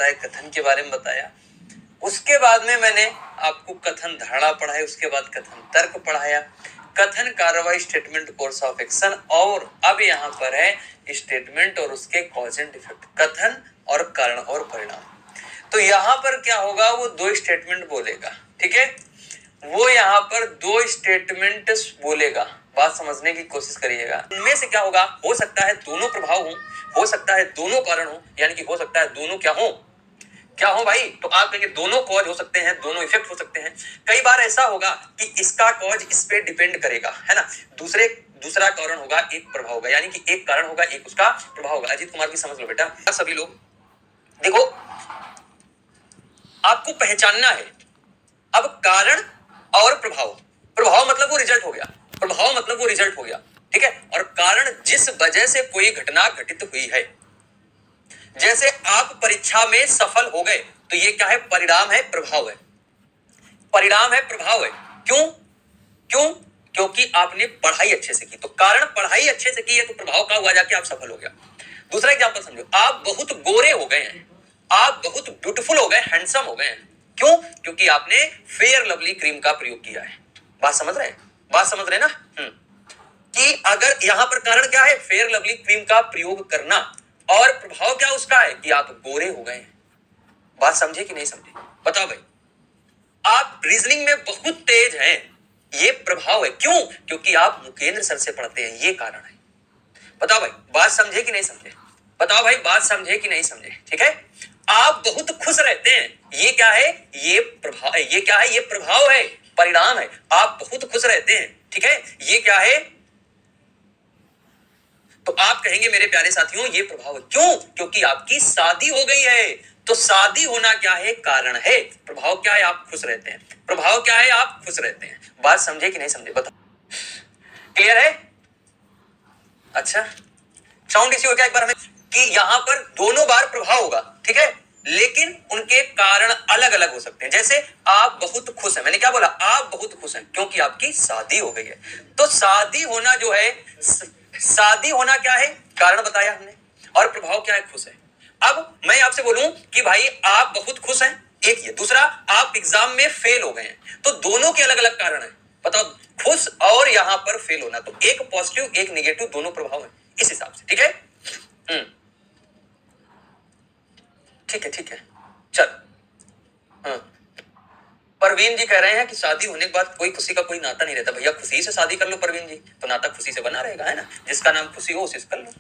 बताया, कथन के बारे में बताया। उसके बाद में मैंने आपको कथन धारणा पढ़ाई, उसके बाद कथन तर्क पढ़ाया, कथन कार्रवाई स्टेटमेंट कोर्स ऑफ एक्शन, और अब यहाँ पर है स्टेटमेंट और उसके कॉज एंड इफेक्ट, कथन और कारण और परिणाम। तो यहाँ पर क्या होगा, वो दो स्टेटमेंट बोलेगा, ठीक है, वो यहाँ पर दो स्टेटमेंट बोलेगा। बात समझने की कोशिश करिएगा। इनमें से क्या होगा, हो सकता है दोनों प्रभाव हो सकता है दोनों कारण हो, यानी कि हो सकता है दोनों क्या हो भाई, तो आप कहेंगे दोनों कॉज हो सकते हैं, दोनों इफेक्ट हो सकते हैं। कई बार ऐसा होगा कि इसका कॉज इस पे डिपेंड करेगा, है ना, दूसरा कारण होगा, एक प्रभाव होगा, यानी कि एक कारण होगा, एक उसका प्रभाव होगा। अजीत कुमार की समझ लो बेटा। सभी लोग देखो, आपको पहचानना है अब कारण और प्रभाव मतलब वो रिजल्ट हो गया, प्रभाव मतलब वो रिजल्ट हो गया, ठीक है, और कारण जिस वजह से कोई घटना घटित हुई है। जैसे आप परीक्षा में सफल हो गए, तो ये क्या है, परिणाम है, प्रभाव है, परिणाम है, प्रभाव है। क्यों क्योंकि आपने पढ़ाई अच्छे से की, तो कारण पढ़ाई अच्छे से की है, तो प्रभाव का हुआ जाके आप सफल हो गया। दूसरा एग्जांपल समझो, आप बहुत गोरे हो गए हैं, आप बहुत ब्यूटीफुल हो गए, हैंडसम हो गए हैं। क्योंकि आपने फेयर लवली क्रीम का प्रयोग किया है। बात समझ रहे हैं ना? कि अगर यहां पर कारण क्या है, फेयर लवली क्रीम का प्रयोग करना, और प्रभाव क्या उसका है कि आप गोरे हो गए हैं। बात समझे कि नहीं समझे, बताओ भाई। आप रीजनिंग में बहुत तेज हैं, ये प्रभाव है। क्योंकि आप मुकेंद्र सर से पढ़ते हैं, ये कारण है। बताओ भाई, बात समझे कि नहीं समझे, बताओ भाई, बात समझे कि नहीं समझे, ठीक है। आप बहुत खुश रहते हैं, ये क्या है, ये प्रभाव, ये क्या है, ये प्रभाव है, परिणाम है। आप बहुत खुश रहते हैं, ठीक है, ये क्या है, तो आप कहेंगे मेरे प्यारे साथियों ये प्रभाव है। क्योंकि आपकी शादी हो गई है, तो शादी होना क्या है, कारण है। प्रभाव क्या है, आप खुश रहते हैं, प्रभाव क्या है, आप खुश रहते हैं। बात समझे कि नहीं समझे, बताओ, क्लियर है? अच्छा, साउंड इश्यू हो क्या एक बार हमें, कि यहां पर दोनों बार प्रभाव होगा, ठीक है, लेकिन उनके कारण अलग अलग हो सकते हैं। जैसे आप बहुत खुश हैं, मैंने क्या बोला, आप बहुत खुश हैं क्योंकि आपकी शादी हो गई है। तो शादी होना जो है, शादी होना क्या है, कारण बताया हमने, और प्रभाव क्या है, खुश है। अब मैं आपसे बोलूं कि भाई आप बहुत खुश हैं, एक ये, दूसरा आप एग्जाम में फेल हो गए हैं, तो दोनों के अलग अलग कारण है। बताओ, खुश और यहां पर फेल होना, तो एक पॉजिटिव एक निगेटिव, दोनों प्रभाव है इस हिसाब से, ठीक है। ठीक है, चल। परवीन जी कह रहे हैं कि शादी होने के बाद कोई खुशी का कोई नाता नहीं रहता। भैया खुशी से शादी कर लो परवीन जी, तो नाता खुशी से बना रहेगा, है ना, जिसका नाम खुशी हो उसे कर लो।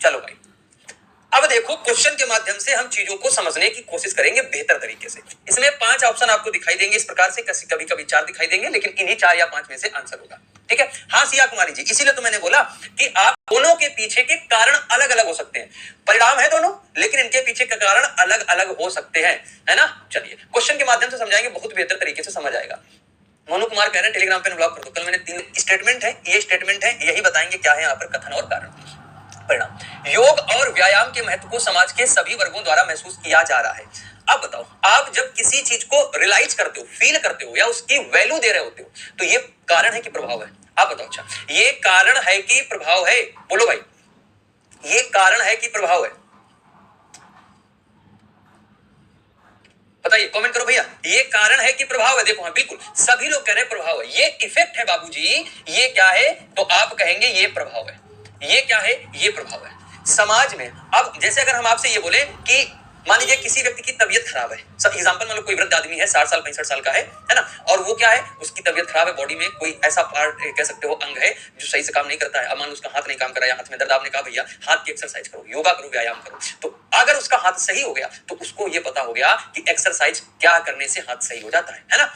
चलो भाई, अब देखो क्वेश्चन के माध्यम से हम चीजों को समझने की कोशिश करेंगे बेहतर तरीके से। इसमें 5 ऑप्शन आपको दिखाई देंगे इस प्रकार से, कभी कभी 4 दिखाई देंगे, लेकिन इन्हीं 4 या 5 में से आंसर होगा, ठीक है। हाँ सिया कुमारी जी, इसीलिए तो मैंने बोला कि आप दोनों के पीछे के कारण अलग अलग हो सकते हैं, परिणाम है दोनों, लेकिन इनके पीछे के कारण अलग अलग हो सकते हैं, है ना। चलिए क्वेश्चन के माध्यम से समझाएंगे, बहुत बेहतर तरीके से समझ आएगा। मोनू कुमार कह रहे हैं टेलीग्राम पे ब्लॉक कर दो। कल मैंने 3 स्टेटमेंट है, ये स्टेटमेंट है, यही बताएंगे क्या है यहाँ पर कथन और कारण परिणाम। योग और व्यायाम के महत्व को समाज के सभी वर्गों द्वारा महसूस किया जा रहा है। अब बताओ, आप जब किसी चीज को रियलाइज करते हो, फील करते हो, या उसकी वैल्यू दे रहे होते हो, तो ये कारण है कि प्रभाव है? आप बताओ। अच्छा, ये कारण है कि प्रभाव है, बोलो भाई, ये कारण है कि प्रभाव है, बताइए, कमेंट करो भैया, ये कारण है कि प्रभाव है। देखो हाँ बिल्कुल, सभी लोग कह रहे हैं प्रभाव है, ये इफेक्ट है बाबूजी, ये क्या है, तो आप कहेंगे ये प्रभाव है। ये क्या है, ये प्रभाव है समाज में। अब जैसे अगर हम आपसे ये बोले कि मान लीजिए किसी व्यक्ति की तबीयत खराब है, सब एग्जांपल, मतलब कोई वृद्ध आदमी है, 60 साल 65 साल का है ना, और वो क्या है, उसकी तबीयत खराब है, बॉडी में कोई ऐसा पार्ट कह सकते हो अंग है जो सही से काम नहीं करता है। अब मान लो उसका हाथ नहीं काम कर रहा है, हाथ में दर्द, आपने कहा भैया हाथ की एक्सरसाइज करो, योगा करो, व्यायाम करो, तो अगर उसका हाथ सही हो गया तो उसको ये पता हो गया कि एक्सरसाइज क्या करने से हाथ सही हो जाता है ना,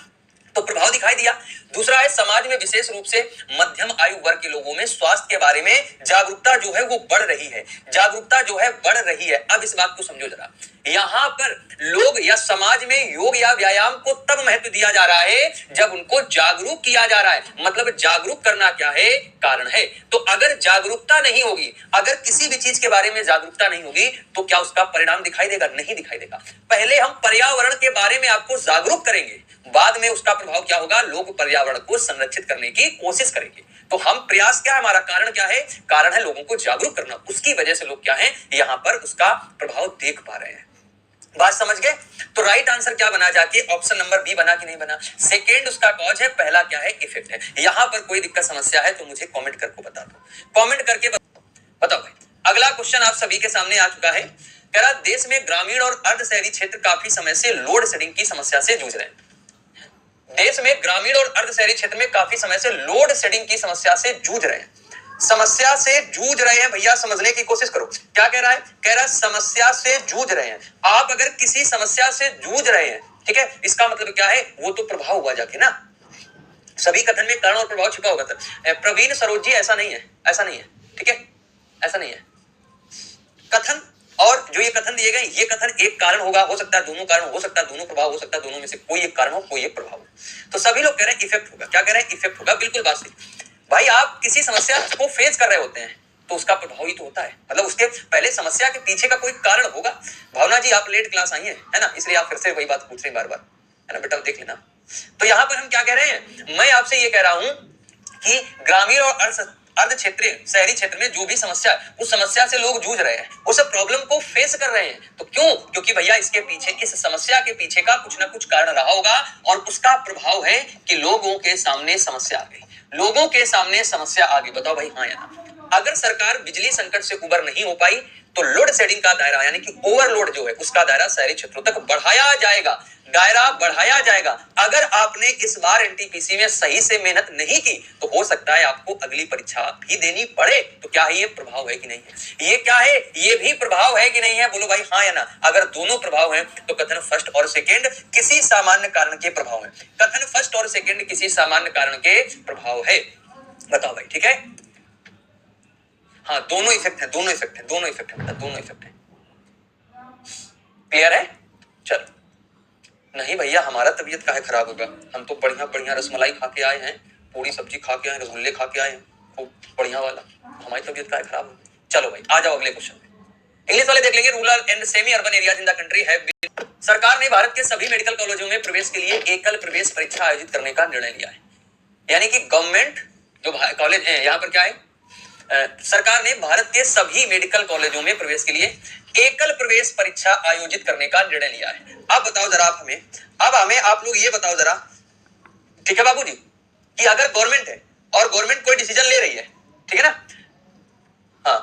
तो प्रभाव दिखाई दिया। दूसरा है, समाज में विशेष रूप से मध्यम आयु वर्ग के लोगों में स्वास्थ्य के बारे में जागरूकता जो है वो बढ़ रही है, जागरूकता जो है बढ़ रही है। अब इस बात को समझो जरा, यहां पर लोग या समाज में योग या व्यायाम को तब महत्व दिया जा रहा है जब उनको जागरूक किया जा रहा है। मतलब जागरूक करना क्या है, कारण है। तो अगर जागरूकता नहीं होगी, अगर किसी भी चीज के बारे में जागरूकता नहीं होगी, तो क्या उसका परिणाम दिखाई देगा? नहीं दिखाई देगा। पहले हम पर्यावरण के बारे में आपको जागरूक करेंगे, बाद में उसका प्रभाव क्या होगा, लोग पर्यावरण को संरक्षित करने की कोशिश करेंगे। तो हम प्रयास क्या है, हमारा कारण क्या है, कारण है लोगों को जागरूक करना, उसकी वजह से लोग क्या है, यहां पर उसका प्रभाव देख पा रहे हैं। बात समझ गए? तो राइट आंसर क्या बना जाके ऑप्शन नंबर बी बना कि नहीं बना? सेकेंड उसका कॉज है, पहला क्या है? इफेक्ट है। यहां पर कोई दिक्कत समस्या है तो मुझे कमेंट करके बता दो, कमेंट करके बताओ भाई। अगला क्वेश्चन आप सभी के सामने आ चुका है। कह रहा देश में ग्रामीण और अर्ध शहरी क्षेत्र काफी समय से लोड शेडिंग की समस्या से जूझ रहे हैं। देश में ग्रामीण और अर्ध शहरी क्षेत्र में काफी समय से लोड शेडिंग की समस्या से जूझ रहे हैं। समस्या से जूझ रहे हैं भैया, समझने की कोशिश करो। क्या कह रहा है? कह रहा है समस्या से जूझ रहे हैं। आप अगर किसी समस्या से जूझ रहे हैं, ठीक है, इसका मतलब क्या है? वो तो प्रभाव हुआ जाके ना। सभी कथन में कारण और प्रभाव छिपा होगा। प्रवीण सरोज जी, ऐसा नहीं है, ऐसा नहीं है, ठीक है, ऐसा नहीं है। कथन और जो ये कथन दिए गए, ये कथन एक कारण होगा, हो सकता है दोनों कारण, हो सकता है दोनों प्रभाव, हो सकता है दोनों में से कोई एक कारण हो, कोई एक प्रभाव हो। तो सभी लोग कह रहे हैं इफेक्ट होगा। क्या कह रहे हैं? इफेक्ट होगा। बिल्कुल बात सही भाई। आप किसी समस्या को फेस कर रहे होते हैं तो उसका प्रभाव ही तो होता है, मतलब उसके पहले समस्या के पीछे का कोई कारण होगा। भावना जी, आप लेट क्लास आई हैं, है ना, इसलिए आप फिर से वही बात पूछ रहे हैं बार बार, है ना बेटा, देख लेना। तो यहां पर हम क्या कह रहे हैं? मैं आपसे ये कह रहा हूं कि ग्रामीण और अर्ध क्षेत्रीय शहरी क्षेत्र में जो भी समस्या है, उस समस्या से लोग जूझ रहे हैं, उस प्रॉब्लम को फेस कर रहे हैं। तो क्यों? क्योंकि भैया इसके पीछे, इस समस्या के पीछे का कुछ ना कुछ कारण रहा होगा और उसका प्रभाव है कि लोगों के सामने समस्या आ गई, लोगों के सामने समस्या आ गई। बताओ भाई हाँ या ना? अगर सरकार बिजली संकट से उबर नहीं हो पाई तो लोड शेडिंग का दायरा यानी कि ओवरलोड जो है उसका दायरा शहरी क्षेत्रों तक बढ़ाया जाएगा, दायरा बढ़ाया जाएगा। अगर आपने इस बार एनटीपीसी में सही से मेहनत नहीं की तो हो सकता है आपको अगली परीक्षा भी देनी पड़े। तो क्या है? ये प्रभाव है कि नहीं है? ये क्या है? ये भी प्रभाव है कि नहीं है? बोलो भाई हाँ या ना? अगर दोनों प्रभाव हैं तो कथन फर्स्ट और सेकेंड किसी सामान्य कारण के प्रभाव है। कथन फर्स्ट और सेकेंड किसी सामान्य कारण के प्रभाव है। बताओ भाई, ठीक है? हाँ, दोनों इफेक्ट है, दोनों इफेक्ट है, दोनों इफेक्ट है, दोनों इफेक्ट है। क्लियर है? चलो। नहीं भैया, हमारा तबीयत काहे खराब होगा? हम तो बढ़िया बढ़िया रसमलाई खा के आए हैं, पूरी सब्जी खा के आए, रसगुल्ले खा के आए हैं, खूब बढ़िया वाला। हमारी तबीयत काहे खराब होगी? चलो भाई, आ जाओ अगले क्वेश्चन में। इंग्लिश वाले देख लेंगे। Rural and semi urban areas in the country है। सरकार ने भारत के सभी मेडिकल कॉलेजों में प्रवेश के लिए एकल प्रवेश परीक्षा आयोजित करने का निर्णय लिया है। यानी कि गवर्नमेंट जो कॉलेज है, यहाँ पर क्या है? सरकार ने भारत के सभी मेडिकल कॉलेजों में प्रवेश के लिए एकल प्रवेश परीक्षा आयोजित करने का निर्णय लिया है। अब बताओ जरा आप हमें, अब हमें आप लोग ये बताओ जरा, ठीक है बाबूजी, कि अगर गवर्नमेंट है और गवर्नमेंट कोई डिसीजन ले रही है, ठीक है ना? हाँ,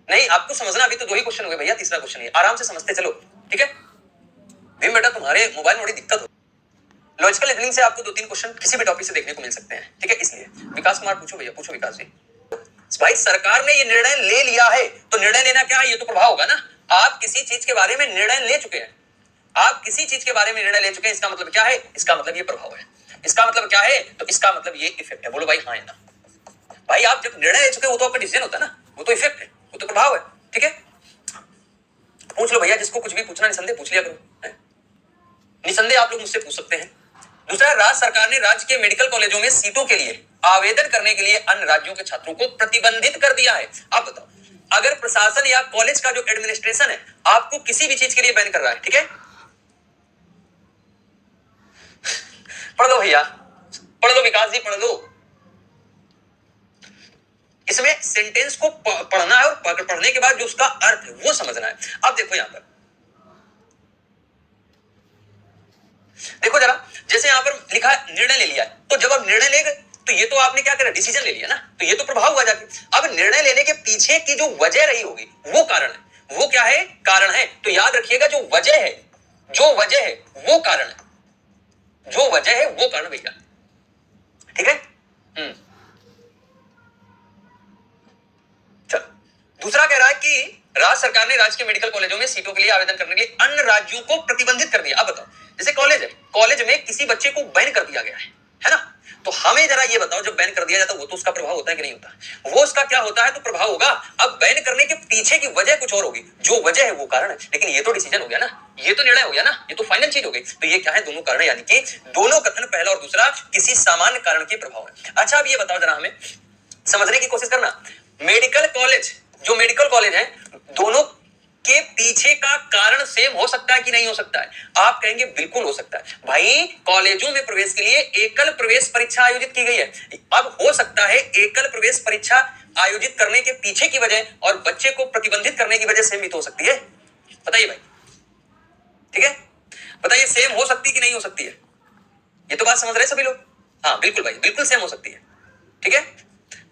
नहीं आपको समझना, अभी तो दो ही क्वेश्चन हुए भैया, तीसरा क्वेश्चन है, आराम से समझते चलो, ठीक है? भीम बेटा, तुम्हारे मोबाइल में बड़ी दिक्कत हो, लॉजिकल रीजनिंग से आपको 2-3 क्वेश्चन किसी भी टॉपिक से देखने को मिल सकते हैं, ठीक है? इसलिए विकास कुमार पूछो भैया, पूछो विकास जी। भाई सरकार ने ये निर्णय ले लिया है तो निर्णय लेना क्या है? ये तो प्रभाव होगा ना। आप किसी चीज के बारे में निर्णय ले चुके हैं, आप किसी चीज के बारे में निर्णय ले चुके हैं, इसका मतलब क्या है? इसका मतलब ये प्रभाव है। इसका मतलब क्या है? तो इसका मतलब ये इफेक्ट है। बोलो भाई हाँ या ना? भाई आप जब निर्णय ले चुके हो वो तो आपका डिसीजन होता है ना, वो तो इफेक्ट है, वो तो प्रभाव है, ठीक है? पूछ लो भैया, जिसको कुछ भी पूछना निसंदेह पूछ लिया करो, निसंदेह आप लोग मुझसे पूछ सकते हैं। दूसरा, राज्य सरकार ने राज्य के मेडिकल कॉलेजों में सीटों के लिए आवेदन करने के लिए अन्य राज्यों के छात्रों को प्रतिबंधित कर दिया है। आप बताओ, अगर प्रशासन या कॉलेज का जो एडमिनिस्ट्रेशन है आपको किसी भी चीज के लिए बैन कर रहा है, ठीक है? पढ़ लो भैया, पढ़ लो विकास जी, पढ़ लो। इसमें सेंटेंस को पढ़ना है और पढ़ने के बाद जो उसका अर्थ है वो समझना है। अब देखो यहां पर, देखो जरा, जैसे यहां पर लिखा निर्णय ले लिया है, तो जब आप निर्णय लेंगे तो ये तो आपने क्या करा? डिसीजन ले लिया ना, तो ये तो प्रभाव हुआ जाके। अब निर्णय लेने के पीछे की जो वजह रही होगी वो कारण है। वो क्या है? कारण है। तो याद रखिएगा, जो वजह है, जो वजह है वो कारण है, जो वजह है वो कारण भैया, ठीक है? चलो, दूसरा कह रहा है कि राज्य सरकार ने राज्य के मेडिकल कॉलेजों में सीटों के लिए आवेदन करने के लिए अन्य राज्यों को प्रतिबंधित कर दिया। अब बताओ, जैसे कॉलेज है, कॉलेज में किसी बच्चे को बैन कर दिया गया है ना? तो हमें जरा ये बताओ, जब बैन कर दिया जाता है वो तो उसका प्रभाव होता है कि नहीं होता? वो उसका क्या होता है? तो प्रभाव होगा। अब बैन करने के पीछे की वजह कुछ और होगी, जो वजह है वो कारण है, लेकिन ये तो डिसीजन हो गया ना, ये तो निर्णय हो गया ना, ये तो फाइनल चीज हो गई। तो ये क्या है? दोनों कारण, यानी कि दोनों कथन, पहला और दूसरा, किसी सामान्य कारण के प्रभाव है। अच्छा, अब ये बताओ जरा, हमें समझने की कोशिश करना, मेडिकल कॉलेज, जो मेडिकल कॉलेज है, दोनों के पीछे का कारण सेम हो सकता है कि नहीं हो सकता है? आप कहेंगे बिल्कुल हो सकता है। भाई कॉलेजों में प्रवेश के लिए एकल प्रवेश परीक्षा आयोजित की गई है। अब हो सकता है एकल प्रवेश परीक्षा आयोजित करने के पीछे की वजह और बच्चे को प्रतिबंधित करने की वजह सेम भी तो हो सकती है। बताइए भाई, बताइए सेम हो सकती कि नहीं हो सकती है? ये तो बात समझ रहे सभी लोग? हाँ बिल्कुल भाई, बिल्कुल सेम हो सकती है। ठीक है,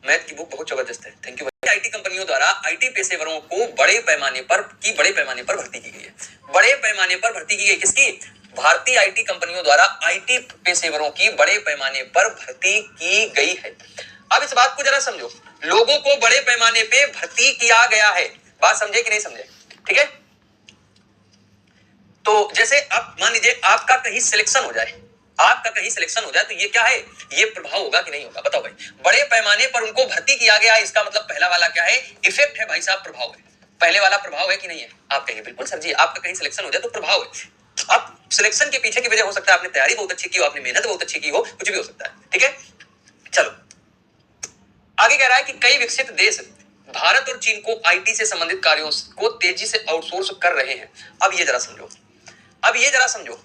मैथ की बुक बहुत जबरदस्त है, थैंक यू भाई। आईटी कंपनियों द्वारा आईटी पेशेवरों को बड़े पैमाने पर भर्ती की गई है। बड़े पैमाने पर भर्ती की गई किसकी? भारतीय आईटी कंपनियों द्वारा आईटी पेशेवरों की बड़े पैमाने पर भर्ती की गई है। अब इस बात को जरा समझो, लोगों को बड़े पैमाने पे भर्ती किया गया है, बात समझे कि नहीं समझे? ठीक है, तो जैसे अब मान लीजिए आपका कहीं सिलेक्शन हो जाए, तो ये क्या है? ये प्रभाव होगा कि नहीं होगा? बताओ भाई। बड़े पैमाने पर उनको भर्ती किया गया, इसका मतलब पहला वाला क्या है? इफेक्ट है भाई साहब, प्रभाव है। पहले वाला प्रभाव है कि नहीं है? आप कहिए बिल्कुल सर जी, आपका कहीं सिलेक्शन हो जाए तो प्रभाव है। अब सिलेक्शन के पीछे की वजह हो सकता है आपने तैयारी बहुत अच्छी की हो, आपने मेहनत बहुत अच्छी की हो, कुछ भी हो सकता है। ठीक है, चलो आगे कह रहा है कि कई विकसित देश भारत और चीन को आईटी से संबंधित कार्यों को तेजी से आउटसोर्स कर रहे हैं। अब ये जरा समझो,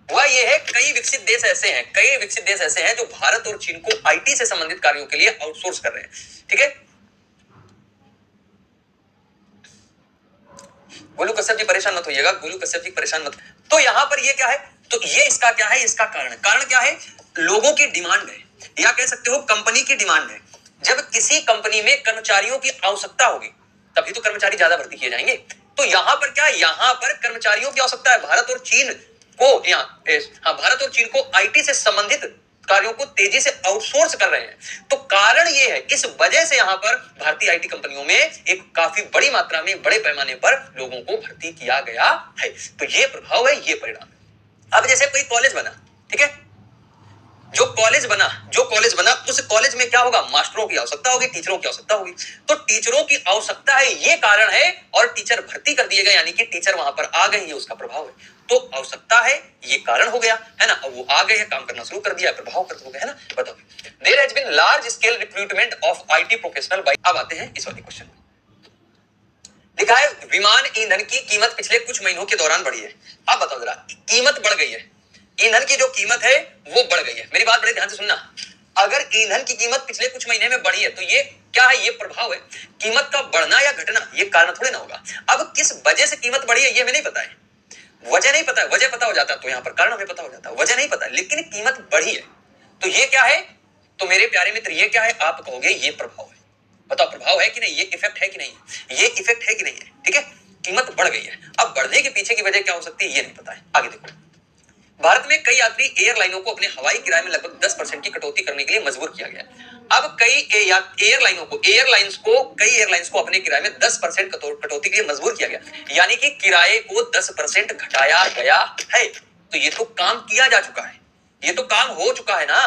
हुआ ये है कई विकसित देश ऐसे हैं जो भारत और चीन को आईटी से संबंधित कार्यों के लिए आउटसोर्स कर रहे हैं। ठीक है, गोलू कश्यप जी परेशान मत होइएगा, तो यहां पर ये क्या है? तो ये इसका क्या है? इसका कारण क्या है? लोगों की डिमांड है, या कह सकते हो कंपनी की डिमांड है। जब किसी कंपनी में कर्मचारियों की आवश्यकता होगी तभी तो कर्मचारी ज्यादा भर्ती किए जाएंगे। तो यहां पर क्या है? यहां पर कर्मचारियों की आवश्यकता है। भारत और चीन को आईटी से संबंधित कार्यों को तेजी से आउटसोर्स कर रहे हैं। तो कारण ये है, इस वजह से यहां पर भारतीय आईटी कंपनियों में एक काफी बड़ी मात्रा में बड़े पैमाने पर लोगों को भर्ती किया गया है। तो ये प्रभाव है, ये परिणाम है। अब जैसे कोई कॉलेज बना, ठीक है, जो कॉलेज बना उस कॉलेज में क्या होगा? मास्टरों की आवश्यकता होगी, टीचरों की आवश्यकता होगी। तो टीचरों की आवश्यकता है, ये कारण है, और टीचर भर्ती कर दिए गए, यानी कि टीचर वहां पर आ गए, ये उसका प्रभाव है। तो आवश्यकता है, ये कारण हो गया है ना, अब वो आ गए हैं, काम करना शुरू कर दिया, प्रभाव कर हो गया है ना। बताओ, there has been large scale recruitment of IT professional by. अब आते हैं इस वाले क्वेश्चन में। लिखा है विमान ईंधन की कीमत पिछले कुछ महीनों के दौरान बढ़ी है। अब बताओ जरा, कीमत बढ़ गई है, ईंधन की जो कीमत है वो बढ़ गई है। मेरी बात बड़े ध्यान से सुनना, अगर ईंधन की कीमत पिछले कुछ महीने में बढ़ी है तो ये क्या है? ये प्रभाव है। कीमत का बढ़ना या घटना ये कारण थोड़े ना होगा। अब किस वजह से कीमत बढ़ी है ये हमें नहीं पता है, वजह नहीं पता है। वजह पता हो जाता तो यहां पर कारण हमें पता हो जाता, वजह नहीं पता, लेकिन कीमत बढ़ी है। तो ये क्या है? तो मेरे प्यारे मित्र ये क्या है? आप कहोगे ये प्रभाव है। बताओ प्रभाव है कि नहीं? ये इफेक्ट है कि नहीं है? ये इफेक्ट है कि नहीं है? ठीक है, कीमत बढ़ गई है। अब बढ़ने के पीछे की वजह क्या हो सकती है ये नहीं पता है। आगे देखो, भारत में कई यात्री एयरलाइनों को अपने हवाई किराए में लगभग 10% की कटौती करने के लिए मजबूर किया गया। अब कई एयरलाइंस को अपने किराए में 10% कटौती के लिए मजबूर किया गया, यानी कि किराए को 10% घटाया गया है। तो ये तो काम किया जा चुका है, ये तो काम हो चुका है ना,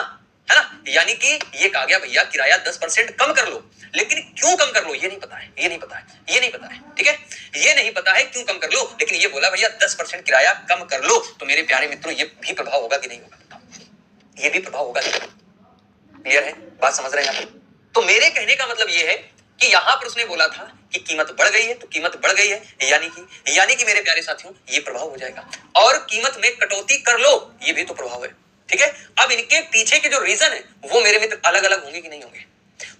है ना। यानी कि ये कहा गया भैया किराया 10% कम कर लो, लेकिन क्यों कम कर लो ये नहीं पता है, ठीक है, ये नहीं पता है क्यों कम कर लो, लेकिन ये बोला भैया 10% किराया कम कर लो। तो मेरे प्यारे मित्रों ये भी प्रभाव होगा कि नहीं होगा? बताओ, ये भी प्रभाव होगा कि नहीं? क्लियर है, बात समझ रहे हैं आप? तो मेरे कहने का मतलब ये है कि यहां पर उसने बोला था कि कीमत बढ़ गई है, तो कीमत बढ़ गई है, यानी कि मेरे प्यारे साथियों ये प्रभाव हो जाएगा। और कीमत में कटौती कर लो, ये भी तो प्रभाव है। ठीक है, अब इनके पीछे के जो रीजन है वो मेरे मित्र अलग अलग होंगे कि नहीं होंगे?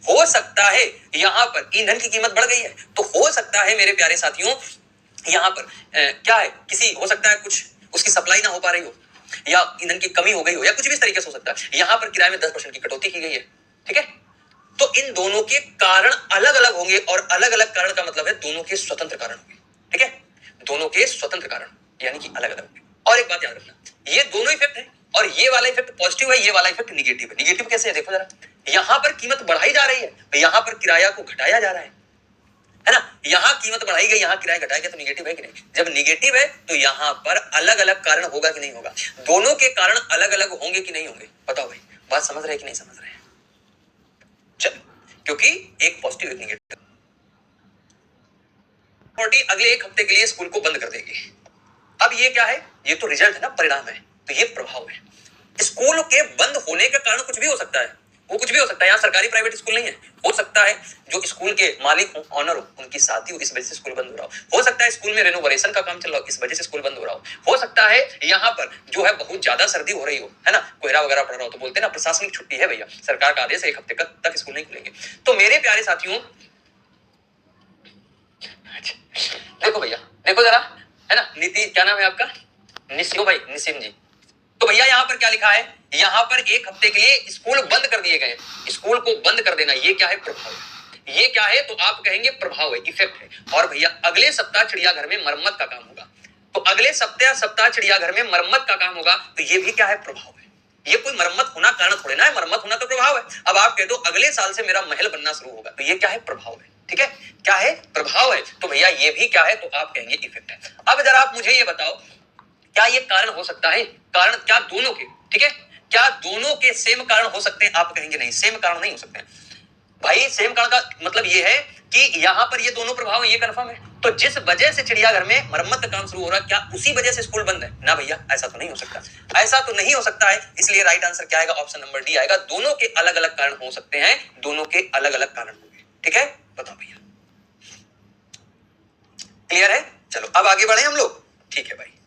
हो सकता है यहां पर ईंधन की कीमत बढ़ गई है, तो हो सकता है मेरे प्यारे साथियों यहां पर क्या है, किसी हो सकता है कुछ उसकी सप्लाई ना हो पा रही हो, या ईंधन की कमी हो गई हो, या कुछ भी इस तरीके से हो सकता है। यहां पर किराए में 10% की कटौती की गई है। ठीक है, तो इन दोनों के कारण अलग अलग होंगे, और अलग अलग कारण का मतलब है दोनों के स्वतंत्र कारण होंगे। ठीक है, दोनों के स्वतंत्र कारण यानी कि अलग अलग होंगे। और एक बात याद रखना, ये दोनों इफेक्ट है, और ये वाला इफेक्ट पॉजिटिव है, ये वाला इफेक्ट निगेटिव है। निगेटिव कैसे है देखो जरा, यहां पर कीमत बढ़ाई जा रही है, यहां पर किराया को घटाया जा रहा है ना। यहां कीमत बढ़ाई गई, यहां किराया घटाया गया, तो निगेटिव है कि नहीं? जब निगेटिव है तो यहां पर अलग अलग कारण होगा कि नहीं होगा? दोनों के कारण अलग अलग होंगे कि नहीं होंगे? बताओ भाई, बात समझ रहे हैं कि नहीं समझ रहे हैं? चलो, क्योंकि एक पॉजिटिव एक नेगेटिव। अगले एक हफ्ते के लिए स्कूल को बंद कर देगी। अब ये क्या है? ये तो रिजल्ट है ना, परिणाम है, तो ये प्रभाव है। स्कूल के बंद होने का कारण कुछ भी हो सकता है, वो कुछ भी हो सकता है। यहाँ सरकारी प्राइवेट स्कूल नहीं है, हो सकता है जो स्कूल के मालिक हो, ऑनर हो, उनकी शादी हो, इस वजह से स्कूल बंद हो रहा हो सकता है स्कूल में रेनोवेशन का काम चल रहा हो, इस वजह से स्कूल बंद हो रहा हो सकता है यहाँ पर जो है बहुत ज्यादा सर्दी हो रही हो, है ना, कोहरा वगैरह पड़ रहा हो, तो बोलते हैं ना प्रशासनिक छुट्टी है भैया, सरकार का आदेश है, एक हफ्ते तक स्कूल नहीं खुलेंगे। तो मेरे प्यारे साथियों देखो भैया, देखो जरा, है ना, नीति क्या नाम है आपका? निसिम भाई, निसिम जी। तो भैया यहाँ पर क्या लिखा है, यहाँ पर 1 हफ्ते के लिए स्कूल बंद कर दिए गए, स्कूल को बंद कर देना, ये क्या है, प्रभाव है। ये क्या है, तो आप कहेंगे प्रभाव है, इफेक्ट है। और भैया अगले सप्ताह चिड़ियाघर में मरम्मत का काम होगा, तो अगले सप्ताह चिड़ियाघर में मरम्मत का काम होगा, तो ये भी क्या है, प्रभाव है। ये कोई मरम्मत होना कारण थोड़े ना है, मरम्मत होना तो प्रभाव है। अब आप कह दो अगले साल से मेरा महल बनना शुरू होगा, तो ये क्या है, प्रभाव है। ठीक है, क्या है, प्रभाव है। तो भैया ये भी क्या है, तो आप कहेंगे इफेक्ट है। अब जरा आप मुझे ये बताओ, क्या ये कारण हो सकता है, कारण क्या दोनों के, ठीक है, क्या दोनों के सेम कारण हो सकते हैं? आप कहेंगे नहीं, सेम कारण नहीं हो सकते हैं भाई। सेम कारण का मतलब ये है कि यहां पर ये दोनों प्रभाव है, ये कंफर्म है। तो जिस वजह से चिड़ियाघर में मरम्मत का काम शुरू हो रहा है, क्या उसी वजह से स्कूल बंद है? ना भैया, ऐसा तो नहीं हो सकता, ऐसा तो नहीं हो सकता है। इसलिए राइट आंसर क्या आएगा, ऑप्शन नंबर डी आएगा। दोनों के अलग अलग कारण हो सकते हैं, दोनों के अलग अलग कारण होंगे। ठीक है, बताओ भैया, क्लियर है? चलो अब आगे बढ़े हम लोग। ठीक है भाई।